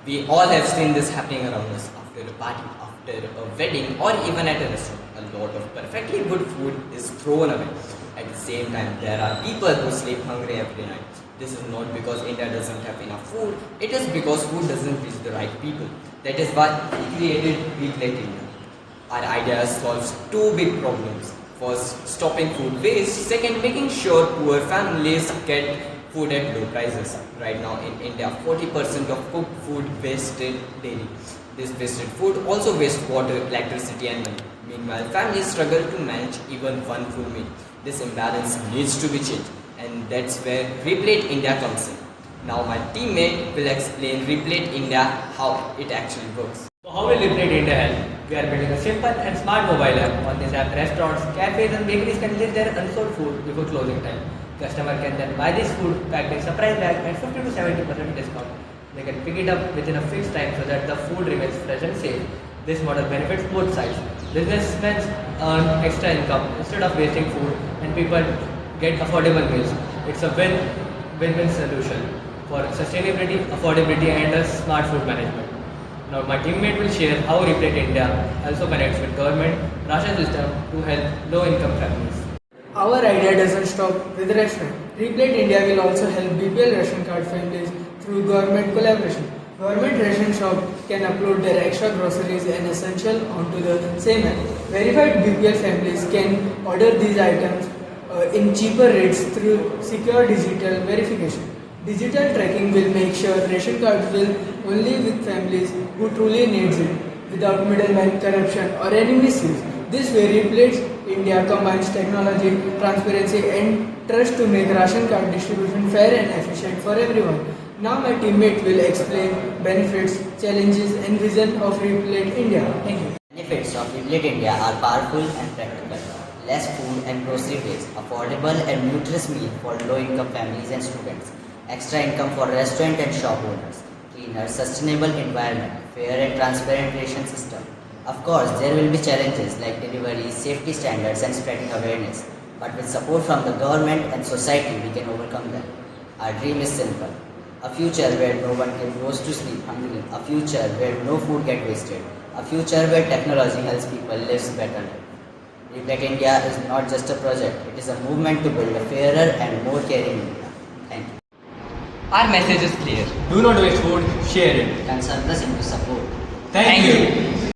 We all have seen this happening around us after a party, after a wedding, or even at a restaurant. A lot of perfectly good food is thrown away. At the same time, there are people who sleep hungry every night. This is not because India doesn't have enough food, it is because food doesn't reach the right people. That is why we created Weeklet India. Our idea solves two big problems. First, stopping food waste. Second, making sure poor families get food at low prices. Right now in India, 40% of cooked food wasted daily. This wasted food also wastes water, electricity and money. Meanwhile, families struggle to manage even one full meal. This imbalance needs to be changed, and that's where Replate India comes in. Now my teammate will explain Replate India how it actually works. So how will Replate India help? We are building a simple and smart mobile app. On this app, restaurants, cafes and bakeries can list their unsold food before closing time. Customer can then buy this food packed in surprise bag at 50 to 70% discount. They can pick it up within a fixed time so that the food remains fresh and safe. This model benefits both sides. Businessmen earn extra income instead of wasting food, and people get affordable meals. It's a win-win solution for sustainability, affordability and a smart food management. Now my teammate will share how Replate India also connects with government ration system to help low-income families. Our idea doesn't stop with restaurant. Replate India will also help BPL ration card families through government collaboration. Government ration shop can upload their extra groceries and essential onto the same app. Verified BPL families can order these items in cheaper rates through secure digital verification. Digital tracking will make sure ration cards will only with families who truly needs it, without middleman corruption or any misuse. This way, Replate India combines technology, transparency, and trust to make ration card distribution fair and efficient for everyone. Now, my teammate will explain benefits, challenges, and vision of Replate India. Thank you. Benefits of Replate India are powerful and practical. Less food and grocery waste, affordable and nutritious meal for low-income families and students, extra income for restaurant and shop owners, cleaner, sustainable environment, fair and transparent ration system. Of course, there will be challenges like delivery, safety standards and spreading awareness. But with support from the government and society, we can overcome them. Our dream is simple. A future where no one goes to sleep hungry. A future where no food gets wasted. A future where technology helps people live better life. Replate India is not just a project, it is a movement to build a fairer and more caring India. Thank you. Our message is clear. Do not waste food, share it. And surplus into support. Thank you.